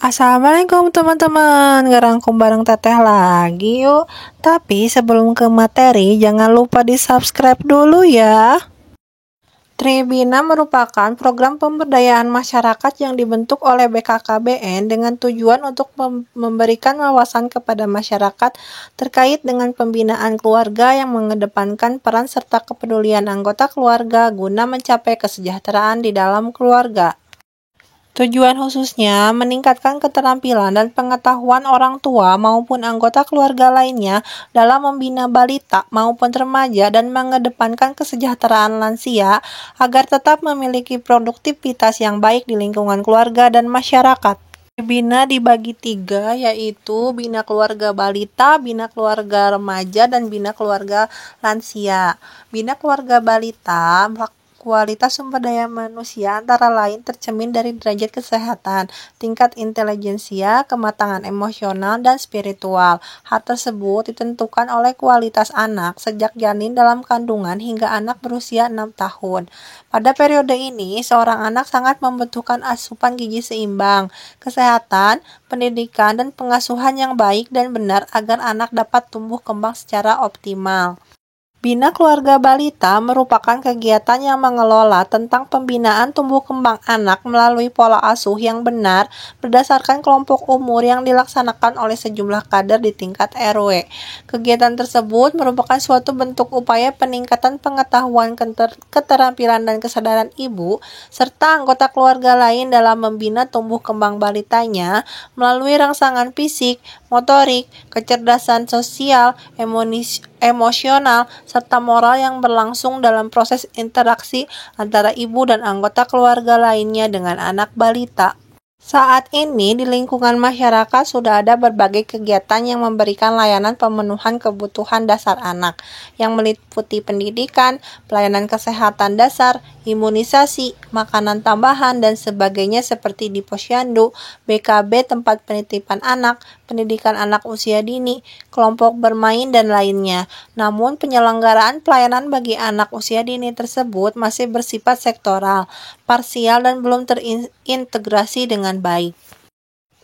Assalamualaikum teman-teman, ngerangkum bareng Teteh lagi yuk. Tapi sebelum ke materi, jangan lupa di subscribe dulu ya. Tribina merupakan program pemberdayaan masyarakat yang dibentuk oleh BKKBN dengan tujuan untuk memberikan wawasan kepada masyarakat terkait dengan pembinaan keluarga yang mengedepankan peran serta kepedulian anggota keluarga guna mencapai kesejahteraan di dalam keluarga. Tujuan khususnya meningkatkan keterampilan dan pengetahuan orang tua maupun anggota keluarga lainnya dalam membina balita maupun remaja dan mengedepankan kesejahteraan lansia agar tetap memiliki produktivitas yang baik di lingkungan keluarga dan masyarakat. Bina dibagi 3, yaitu bina keluarga balita, bina keluarga remaja, dan bina keluarga lansia. Bina keluarga balita, kualitas sumber daya manusia antara lain tercermin dari derajat kesehatan, tingkat intelijensia, kematangan emosional, dan spiritual. Hal tersebut ditentukan oleh kualitas anak sejak janin dalam kandungan hingga anak berusia 6 tahun. Pada periode ini, seorang anak sangat membutuhkan asupan gizi seimbang, kesehatan, pendidikan, dan pengasuhan yang baik dan benar agar anak dapat tumbuh kembang secara optimal. Bina keluarga balita merupakan kegiatan yang mengelola tentang pembinaan tumbuh kembang anak melalui pola asuh yang benar berdasarkan kelompok umur yang dilaksanakan oleh sejumlah kader di tingkat RW. Kegiatan tersebut merupakan suatu bentuk upaya peningkatan pengetahuan, keterampilan, dan kesadaran ibu serta anggota keluarga lain dalam membina tumbuh kembang balitanya melalui rangsangan fisik, motorik, kecerdasan sosial, emosional, serta moral yang berlangsung dalam proses interaksi antara ibu dan anggota keluarga lainnya dengan anak balita. Saat ini di lingkungan masyarakat sudah ada berbagai kegiatan yang memberikan layanan pemenuhan kebutuhan dasar anak, yang meliputi pendidikan, pelayanan kesehatan dasar, imunisasi, makanan tambahan, dan sebagainya seperti di posyandu, BKB tempat penitipan anak, pendidikan anak usia dini, kelompok bermain, dan lainnya. Namun penyelenggaraan pelayanan bagi anak usia dini tersebut masih bersifat sektoral, parsial, dan belum terintegrasi dengan baik.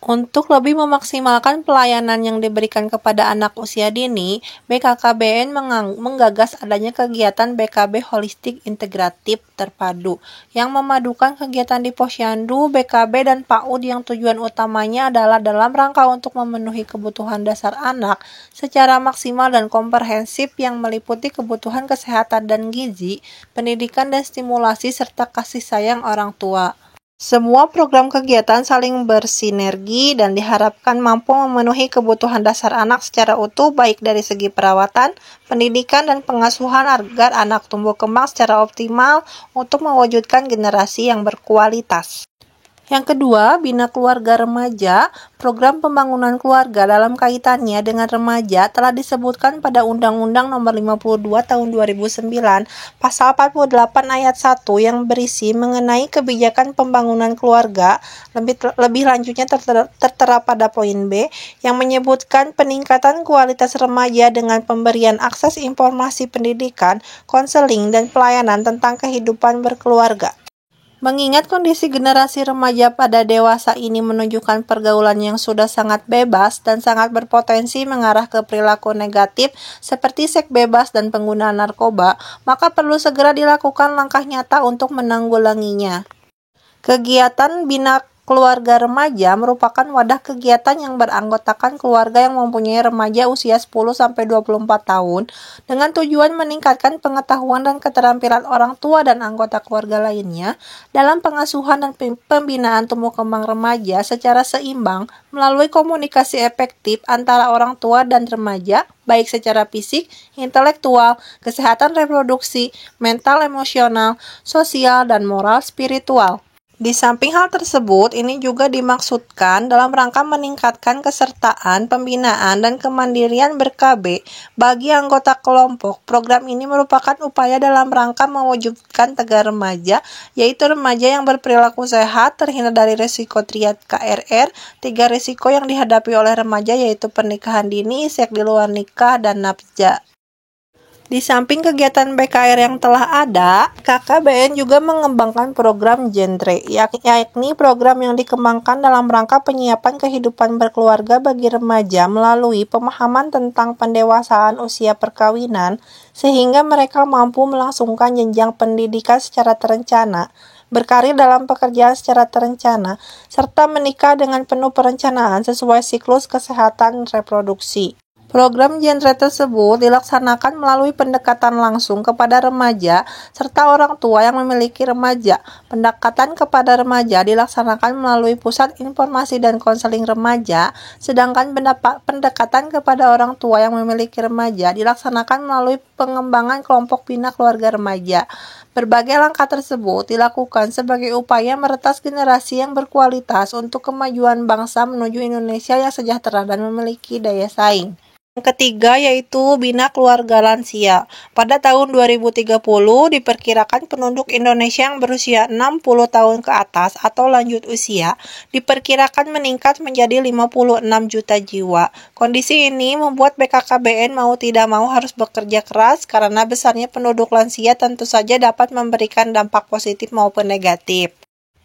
Untuk lebih memaksimalkan pelayanan yang diberikan kepada anak usia dini, BKKBN menggagas adanya kegiatan BKB Holistik Integratif Terpadu yang memadukan kegiatan di posyandu, BKB, dan PAUD yang tujuan utamanya adalah dalam rangka untuk memenuhi kebutuhan dasar anak secara maksimal dan komprehensif yang meliputi kebutuhan kesehatan dan gizi, pendidikan dan stimulasi, serta kasih sayang orang tua. Semua program kegiatan saling bersinergi dan diharapkan mampu memenuhi kebutuhan dasar anak secara utuh baik dari segi perawatan, pendidikan, dan pengasuhan agar anak tumbuh kembang secara optimal untuk mewujudkan generasi yang berkualitas. Yang kedua, bina keluarga remaja. Program pembangunan keluarga dalam kaitannya dengan remaja telah disebutkan pada Undang-Undang Nomor 52 Tahun 2009, Pasal 48 Ayat 1 yang berisi mengenai kebijakan pembangunan keluarga. Lebih lanjutnya tertera pada poin B yang menyebutkan peningkatan kualitas remaja dengan pemberian akses informasi pendidikan, konseling, dan pelayanan tentang kehidupan berkeluarga. Mengingat kondisi generasi remaja pada dewasa ini menunjukkan pergaulan yang sudah sangat bebas dan sangat berpotensi mengarah ke perilaku negatif seperti seks bebas dan penggunaan narkoba, maka perlu segera dilakukan langkah nyata untuk menanggulanginya. Kegiatan bina keluarga remaja merupakan wadah kegiatan yang beranggotakan keluarga yang mempunyai remaja usia 10-24 tahun dengan tujuan meningkatkan pengetahuan dan keterampilan orang tua dan anggota keluarga lainnya dalam pengasuhan dan pembinaan tumbuh kembang remaja secara seimbang melalui komunikasi efektif antara orang tua dan remaja baik secara fisik, intelektual, kesehatan reproduksi, mental, emosional, sosial, dan moral spiritual. Di samping hal tersebut, ini juga dimaksudkan dalam rangka meningkatkan kesertaan, pembinaan, dan kemandirian ber-KB bagi anggota kelompok. Program ini merupakan upaya dalam rangka mewujudkan Tegar Remaja, yaitu remaja yang berperilaku sehat, terhindar dari risiko triad KRR. 3 risiko yang dihadapi oleh remaja yaitu pernikahan dini, seks di luar nikah, dan nafsa. Di samping kegiatan BKR yang telah ada, KKBN juga mengembangkan program Genre, yakni program yang dikembangkan dalam rangka penyiapan kehidupan berkeluarga bagi remaja melalui pemahaman tentang pendewasaan usia perkawinan, sehingga mereka mampu melangsungkan jenjang pendidikan secara terencana, berkarir dalam pekerjaan secara terencana, serta menikah dengan penuh perencanaan sesuai siklus kesehatan reproduksi. Program Genre tersebut dilaksanakan melalui pendekatan langsung kepada remaja serta orang tua yang memiliki remaja. Pendekatan kepada remaja dilaksanakan melalui Pusat Informasi dan Konseling Remaja, sedangkan pendekatan kepada orang tua yang memiliki remaja dilaksanakan melalui pengembangan kelompok bina keluarga remaja. Berbagai langkah tersebut dilakukan sebagai upaya meretas generasi yang berkualitas untuk kemajuan bangsa menuju Indonesia yang sejahtera dan memiliki daya saing. Yang ketiga yaitu Bina Keluarga Lansia. Pada tahun 2030 diperkirakan penduduk Indonesia yang berusia 60 tahun ke atas atau lanjut usia diperkirakan meningkat menjadi 56 juta jiwa. Kondisi ini membuat BKKBN mau tidak mau harus bekerja keras karena besarnya penduduk lansia tentu saja dapat memberikan dampak positif maupun negatif.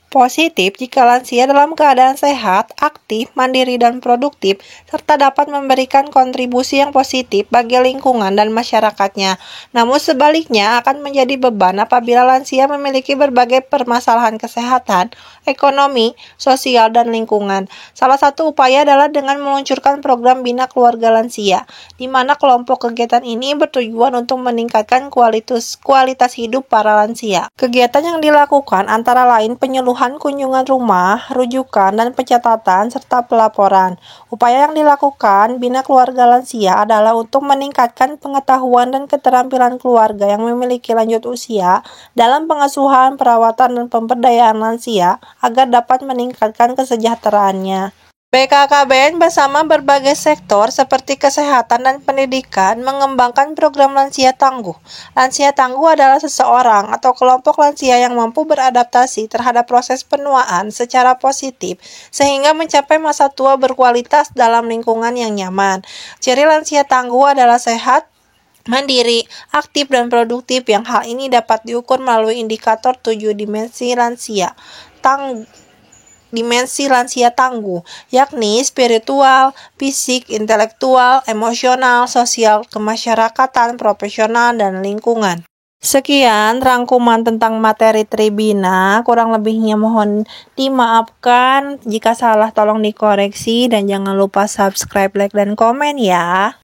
Positif jika lansia dalam keadaan sehat, aktif, mandiri, dan produktif, serta dapat memberikan kontribusi yang positif bagi lingkungan dan masyarakatnya. Namun sebaliknya akan menjadi beban apabila lansia memiliki berbagai permasalahan kesehatan, ekonomi, sosial, dan lingkungan. Salah satu upaya adalah dengan meluncurkan program Bina Keluarga Lansia, di mana kelompok kegiatan ini bertujuan untuk meningkatkan kualitas hidup para lansia. Kegiatan yang dilakukan antara lain penyuluhan kunjungan rumah, rujukan, dan pencatatan, serta pelaporan. Upaya yang dilakukan Bina Keluarga Lansia adalah untuk meningkatkan pengetahuan dan keterampilan keluarga yang memiliki lanjut usia dalam pengasuhan, perawatan, dan pemberdayaan lansia agar dapat meningkatkan kesejahteraannya. BKKBN bersama berbagai sektor seperti kesehatan dan pendidikan mengembangkan program Lansia Tangguh. Lansia Tangguh adalah seseorang atau kelompok lansia yang mampu beradaptasi terhadap proses penuaan secara positif sehingga mencapai masa tua berkualitas dalam lingkungan yang nyaman. Ciri lansia tangguh adalah sehat, mandiri, aktif, dan produktif yang hal ini dapat diukur melalui indikator 7 dimensi lansia tangguh, yakni spiritual, fisik, intelektual, emosional, sosial, kemasyarakatan, profesional, dan lingkungan. Sekian rangkuman tentang materi Tribina, kurang lebihnya mohon dimaafkan, jika salah tolong dikoreksi dan jangan lupa subscribe, like, dan komen ya.